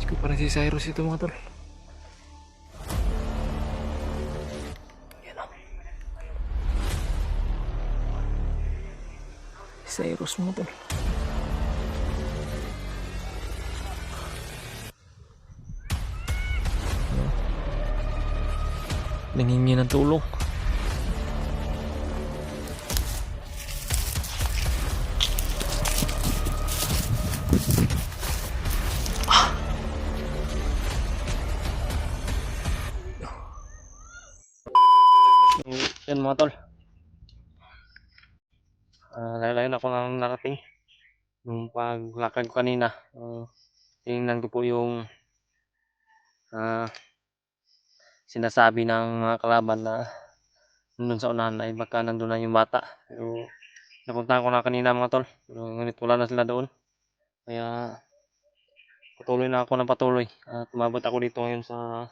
Diyos ko, parang si Cyrus ito mga tol. Yan o. Si Cyrus mga tol. Nangingi ng tulong. So, yan mga tol. Layo-layo na ako nang narating. Nung paglakad ko kanina, tingnan ko po yung sinasabi ng mga kalaban na nandun sa unahan ay baka nandun na yung bata. Pero napuntahan ko na kanina mga tol. Pero ngunit wala na sila doon. Kaya patuloy na ako ng patuloy. At umabot ako dito ngayon sa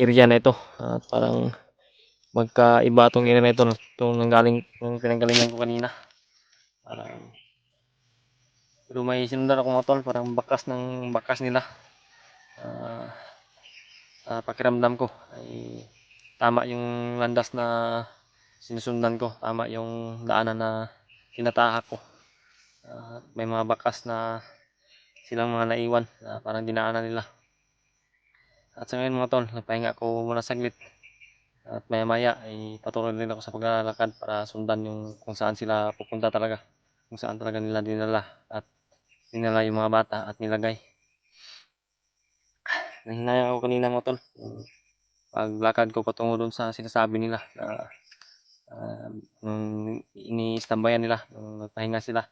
area na ito. At parang magkaiba itong area na ito. Itong yung pinanggalingan ko kanina. Parang pero may sinundan ako mga tol. Parang bakas nila. Pakiramdam ko ay tama yung landas na sinusundan ko, tama yung daanan na tinatahak ko. May mga bakas na silang mga naiwan na parang dinaanan nila. At sa ngayon mga tol, nagpahinga ako muna saglit at maya maya ay patuloy din ako sa paglalakad para sundan yung kung saan sila pupunta talaga, kung saan talaga nila dinala yung mga bata at nilagay. Nahinayang ako kanina mga tol, paglakad ko patungo doon sa sinasabi nila na nung ini-istambayan nila, nung nagpahinga sila.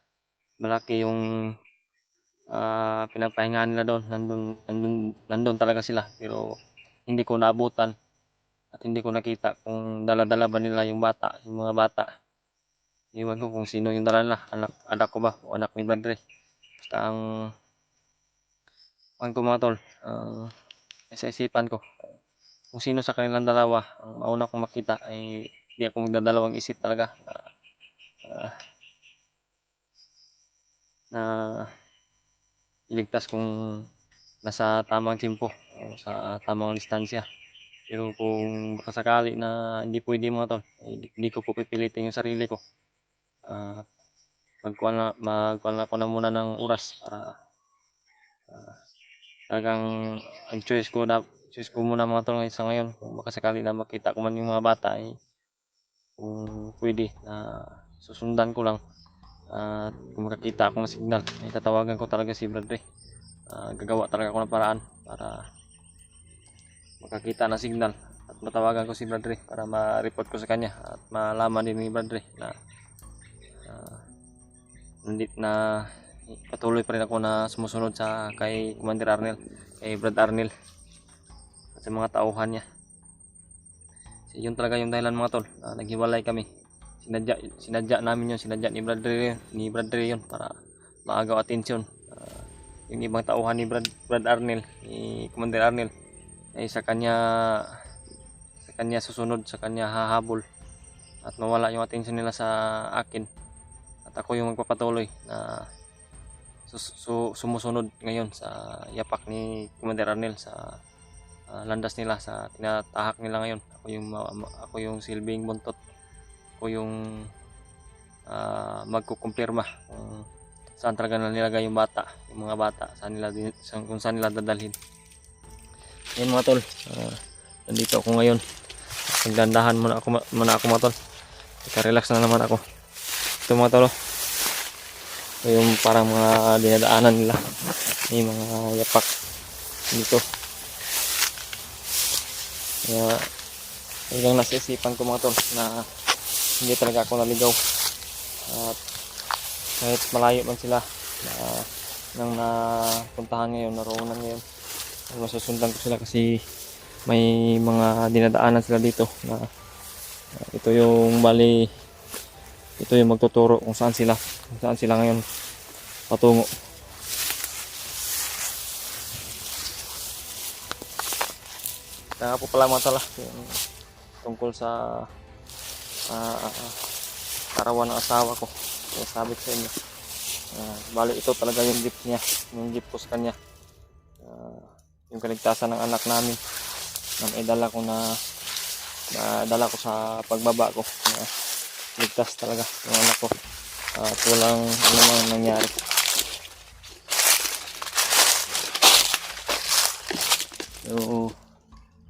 Malaki yung pinagpahingahan nila doon. Nandun talaga sila. Pero hindi ko naabutan at hindi ko nakita kung dala-dala ba nila yung mga bata. Iwan ko kung sino yung dala nila. Anak ko ba o anak ni Badre. Basta ang ko mga tol, sa isipan ko, kung sino sa kanilang dalawa ang mauna kong makita ay hindi ako magdadalawang isip talaga na iligtas kung nasa tamang tempo o sa tamang distansya. Pero kung sakali na hindi pwede mga tol, hindi ko po pipilitin yung sarili ko. Magkuhan na ako na muna ng oras para talagang ang choice ko muna mga tol sa ngayon. Kung baka sakali na makita ko man yung mga bata ay kung pwede na susundan ko lang. At kung makakita ako ng signal, ay tatawagan ko talaga si Bradley. Gagawa talaga ako ng paraan para makakita ng signal at matawagan ko si Bradley para ma-report ko sa kanya at malaman din ni Bradley na na patuloy pa rin ako na sumusunod kay Commander Arnel, kay Brad Arnel at sa mga tauhan niya. So, yun talaga yung dahilan mga tol, naghiwalay kami. Sinadya namin yun, sinadya ni Bradley yun para maagaw atensyon. Yung ibang tauhan ni Brad Arnel, ni Commander Arnel ay sa kanya susunod, sa kanya hahabol at mawala yung atensyon nila sa akin. At ako yung magpapatuloy na sumusunod ngayon sa yapak ni Commander Arnel sa landas nila, sa tinatahak nila ngayon. Ako yung silbing buntot. Ako yung magkukumpirma kung saan talaga nilagay yung mga bata, kung saan nila dadalhin. Yan mga tol, nandito ako ngayon. Nagdandahan muna ako mga tol. Relax na naman ako. Ito mga tol, ito yung parang mga dinadaanan nila. May mga yapak dito. Kaya hanggang nasa isipan ko mga tol na hindi talaga ako naligaw. At kahit malayo man sila nang napuntahan ngayon, naroonan ngayon, masusundan ko sila kasi may mga dinadaanan sila dito na ito yung magtuturo kung saan sila ngayon patungo. Kaya po pala mga tala tungkol sa karawan ng asawa ko. Kaya sabi ko sa inyo, bali ito talaga yung jeep niya, yung jeep ko sa kanya. yung kaligtasan ng anak namin na dala ko sa pagbaba ko na ligtas talaga yung anak ko at walang anumang nangyari. So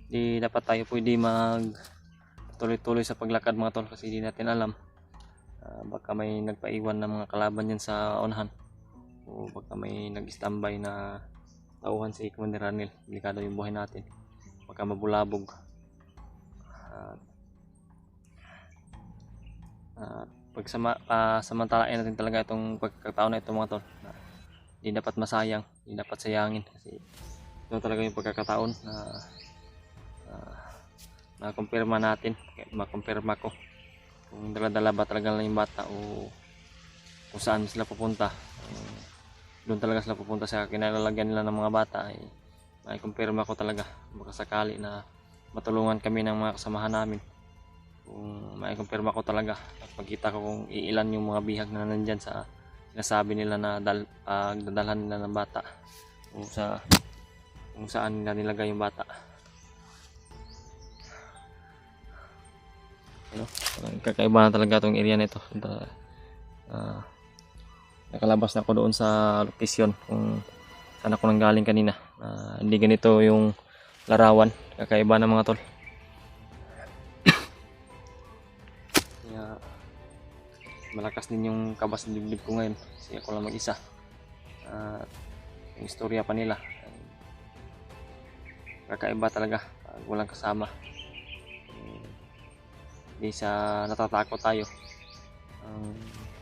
di dapat tayo pwede mag tuloy-tuloy sa paglakad mga tol, kasi di natin alam baka may nagpaiwan ng mga kalaban yan sa unahan, o baka may nag-standby na tauhan si Commander Ranil. Delikado yung buhay natin, baka mabulabog. Samantalain natin talaga itong pagkakataon na ito mga tol. Hindi dapat masayang, hindi dapat sayangin, kasi ito talaga yung pagkakataon na makumpirma natin, makumpirma ko kung dala-dala ba talaga lang yung bata o kung saan sila pupunta. Doon talaga sila pupunta sa kinalalagyan nila ng mga bata, ay maikumpirma ko talaga, baka sakali na matulungan kami ng mga kasamahan namin. Kung maikumpirma ko talaga at pagkita ko kung iilan yung mga bihag na nandyan sa sinasabi nila na dadalhan nila ng bata o sa kung saan nila nilagay yung bata. Kakaiba na talaga itong area nito. Nakalabas na ako doon sa location kung saan ako nanggaling kanina. Hindi ganito yung larawan, kakaiba na mga tol. Kaya malakas din yung kabas ng dibdib ko ngayon kasi ako lang mag-isa. Yung istorya pa nila kakaiba talaga pag walang kasama. Di sa natatakot tayo,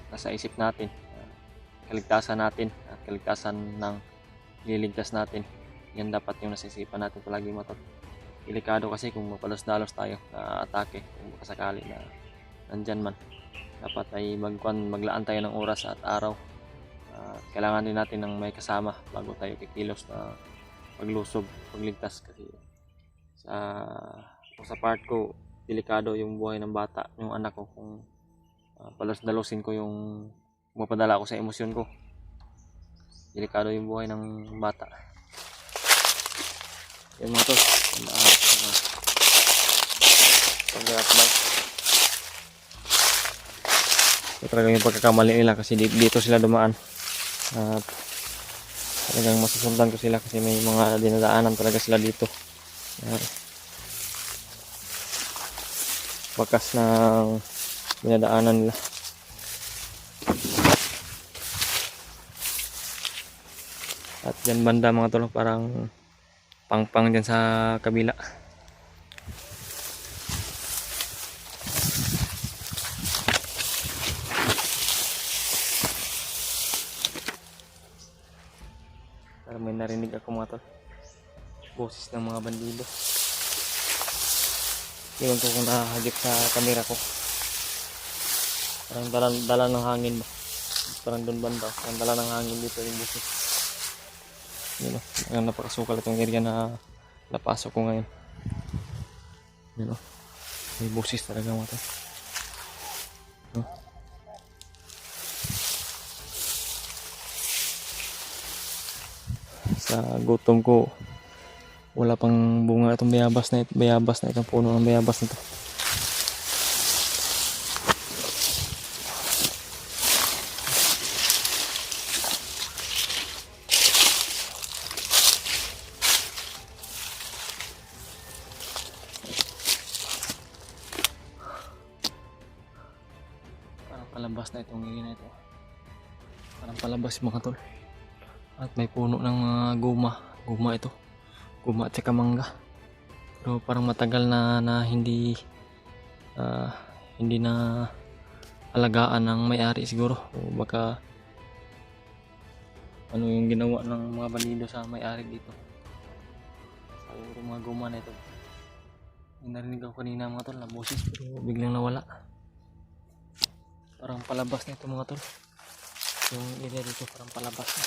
nasa isip natin kaligtasan natin at kaligtasan ng liligtas natin. Yan dapat yung nasa isipan natin palagi mga tol. Delikado kasi kung mapalos-dalos tayo na atake, kung sakali na nandyan man, dapat ay maglaan tayo ng oras at araw. Kailangan din natin ng may kasama bago tayo kikilos na paglusob, pagligtas, kasi sa part ko delikado yung buhay ng bata, yung anak ko. Kung palos-dalosin ko yung mapadala ko sa emosyon ko, delikado yung buhay ng bata. Yan mga to, pag-akbay. Ito talaga yung pagkakamali nila, kasi dito sila dumaan. Talagang masusundan ko sila kasi may mga dinadaanan talaga sila dito. Bakas ng dinadaanan nila. At dyan banda mga tol, parang pang dyan sa kabila. Parang may narinig ako mga tol, boses ng mga bandido. Iwan ko kung nakahagip sa kamera ko. Parang dala ng hangin ba? Parang doon banda, parang dala ng hangin dito yung boses. Yun o, napakasukal itong area na napasok ko ngayon. Yun o, may boses talaga mga tol. Sa gutom ko, wala pang bunga itong bayabas na itong puno ng bayabas nito. Parang palabas na itong area na ito. Parang palabas mga tol. At may puno ng mga guma ito. Guma at saka mangga. Pero parang matagal na hindi na alagaan ng may-ari siguro. O baka ano yung ginawa ng mga bandido sa may-ari dito. Siguro mga guma na ito. May narinig ako kanina mga tol na boses, pero biglang nawala. Parang palabas na ito mga tol. Yung area dito parang palabas na.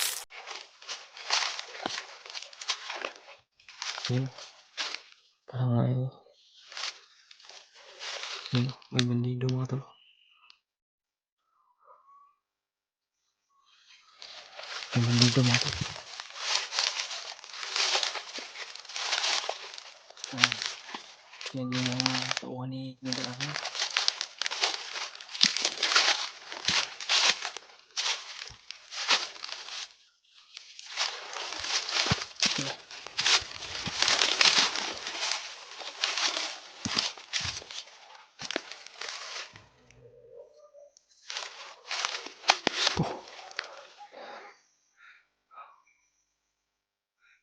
Yun. Parang yun, may bandido mga tol. May bandido mga tol. Yan yung mga tauhan ni Nagano.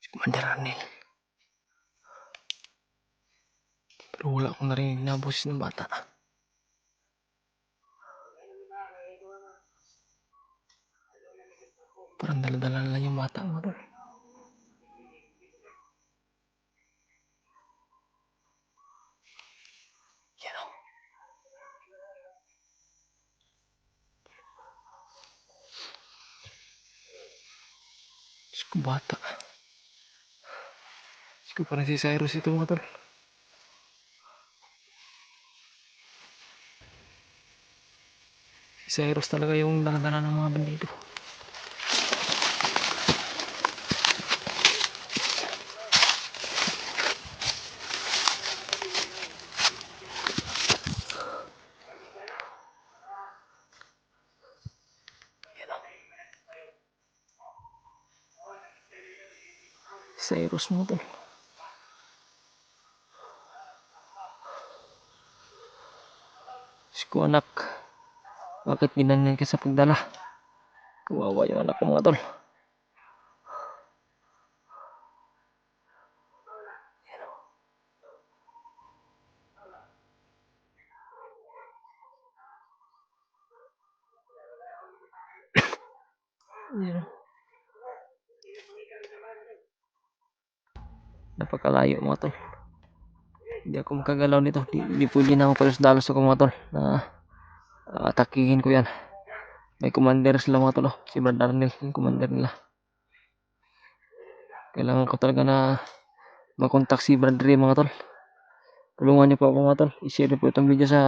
Si Commander Arnel. Pero wala akong narinig na boses ng bata. Parang daladala lang yung bata, mga tol. Yan o. Diyos ko, bata. Diyos ko, parang si Cyrus ito, mga tol. Si Cyrus talaga yung daladala ng mga bandido. Cyrus mo to. Ko anak, bakit ginanyan ka sa pagdala? Kawawa yung anak ko, mga tol. Yan. Napakalayo, mga tol. Hindi ako makagalaw nito. Hindi pwede na ako palos-dalos ako, mga tol. Na atakihin ko yan. May commander sila, mga tol. Si Brad Arnel, yung commander nila. Kailangan ko talaga na makontak si Brad Ray, mga tol. Tulungan niyo po ako, mga tol. I-share po itong video sa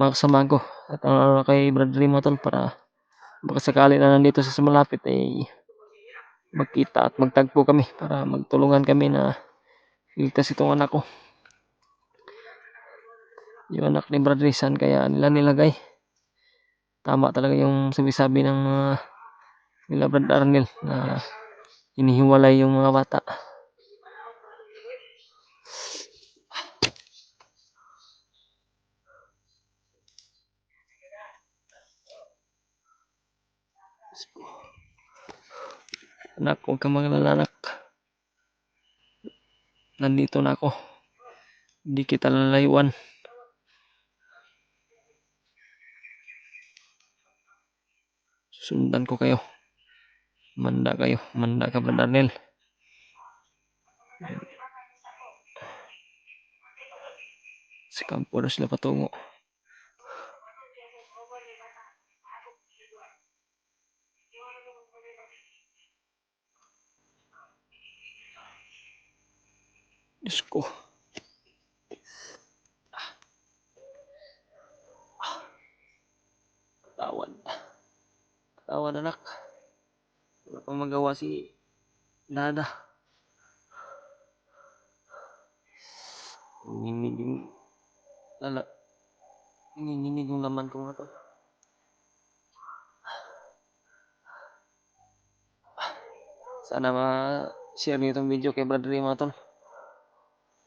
mga kasamahan ko. At kay Brad Ray, mga tol, para baka sakali na nandito sa malapit ay magkita at magtagpo kami para magtulungan kami na iligtas itong anak ko. Yung anak ni Brad Ray, saan kaya nila nilagay? Tama talaga yung sabi-sabi ng nila Brad Arnel na hinihiwalay yung mga bata. Anak, huwag kang magalala, anak. Nandito na ako. Hindi kita lalayuan. Susundan ko kayo. Manda kayo. Manda ka, Brad Arnel. Sa kampo na sila patungo. Diyos ko. Katawan. Katawan, anak. Wala pang magawa si Dada. Nanginig yung lala. Nanginig yung laman ko, nga to. Sana ma-share niyo itong video kay Brad Ray, mga tol.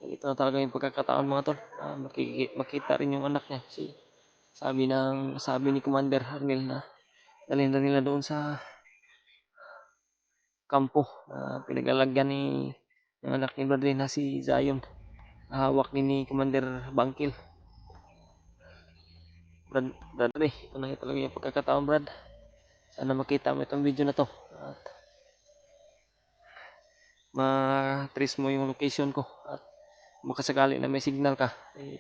Ito na talaga yung pagkakataon, mga tol. Makita rin yung anak niya. Sabi ni Commander Arnel na dalhin na nila doon sa kampo na pinagalagyan ni yung anak ni Brad Ray na si Zion. Hawak ni Commander Bangkil. Brad Ray, ito na talaga yung pagkakataon, Brad. Sana makita mo itong video na to. At ma-trace mo yung location ko. At makasakali na may signal ka,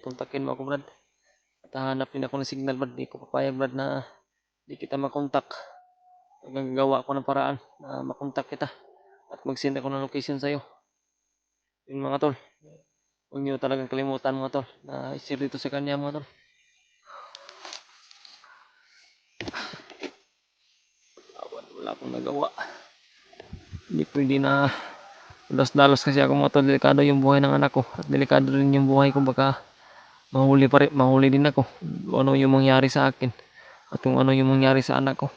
kontakin mo ako, Brad. At hahanap din ako ng signal, Brad. Di ko papayag, Brad, na di kita makontak. Gagawa ko ng paraan na makontak kita. At mag-send ako ng location sa'yo. Yun, mga tol. Huwag nyo talagang kalimutan, mga tol, na i-share dito sa kanya, mga tol. Wala akong nagawa. Hindi pwede na dalos kasi ako mga tol, delikado yung buhay ng anak ko at delikado rin yung buhay ko, baka mahuli din ako kung ano yung mangyari sa akin at kung ano yung mangyari sa anak ko.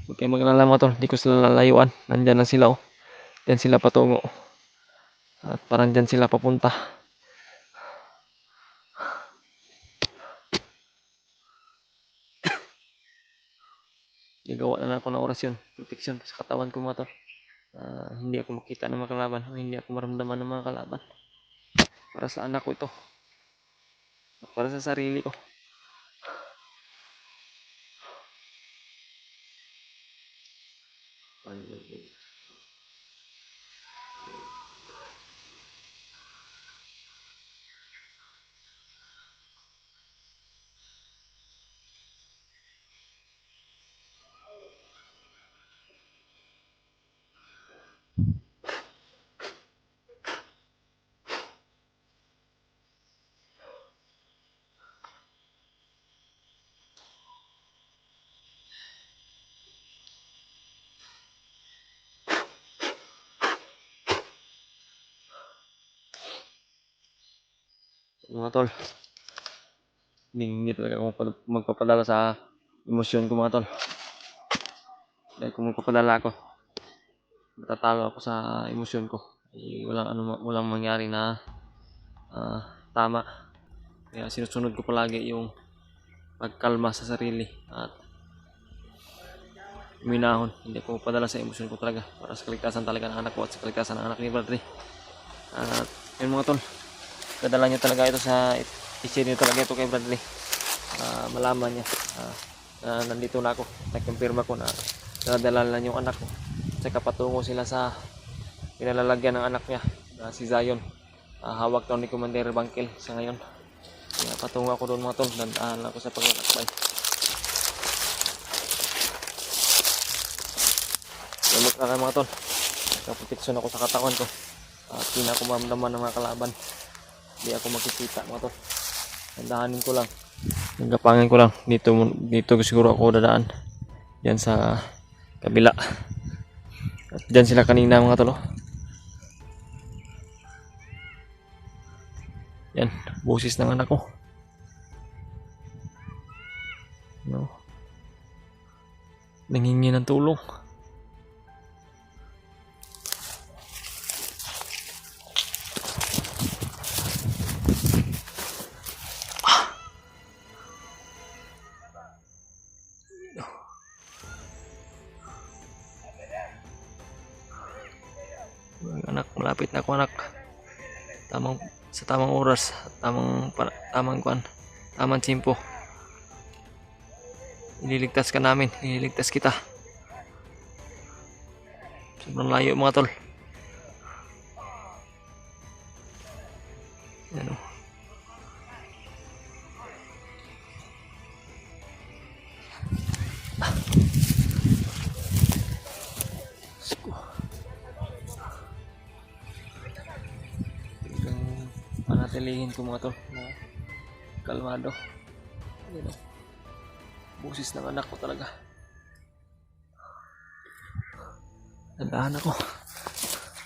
Huwag kayong mag-alala mga tol, di ko sila lalayuan, nandyan lang sila oh, dyan sila patungo at parang dyan sila papunta. Gagawa na ako ng orasyon, proteksyon sa katawan ko mga tol. Hindi ako makita ng mga kalaban o hindi ako maramdaman ng mga kalaban. Para sa anak ko ito. Para sa sarili ko. Mga tol, hindi talaga ako magpapadala sa emosyon ko mga tol. Dahil kung magpapadala ako, matatalo ako sa emosyon ko. Walang mangyari na tama. Kaya sinusunod ko palagi yung pagkalma sa sarili at minahon. Hindi ako magpadala sa emosyon ko talaga para sa kaligtasan talaga ng anak ko at sa kaligtasan ng anak ni Bradley. At yun mga tol, dadala niya talaga ito i-share niya talaga ito kay Bradley. Malaman niya na nandito na ako, nakumpirma ko na nadala na yung anak ko. Saka patungo sila sa pinalalagyan ng anak niya na si Zion. Hawak daw ni Commander Bangkel sa ngayon. Kaya patungo ako doon mga tol, dandaan ako sa paglalakbay. Gamot na kayo mga tol, nakaproteksyon ako sa katawan ko. Di na ako mamdaman ng mga kalaban. Di ako makikita mga tol. Dandahanin ko lang, nagapangan ko lang. Dito siguro ako dadaan, yan sa kabila. At dyan sila kanina mga tol. Yan, boses ng anak ko. No. Nangingi ng tulong. Anak, malapit na ako anak. Sa tamang oras, tamang tempo. Ililigtas ka namin, ililigtas kita. Sobrang layo mga tol. Yan o. Panatilihin ko mga tol na kalmado. Yan o. Boses ng anak ko talaga. Nandahan ako.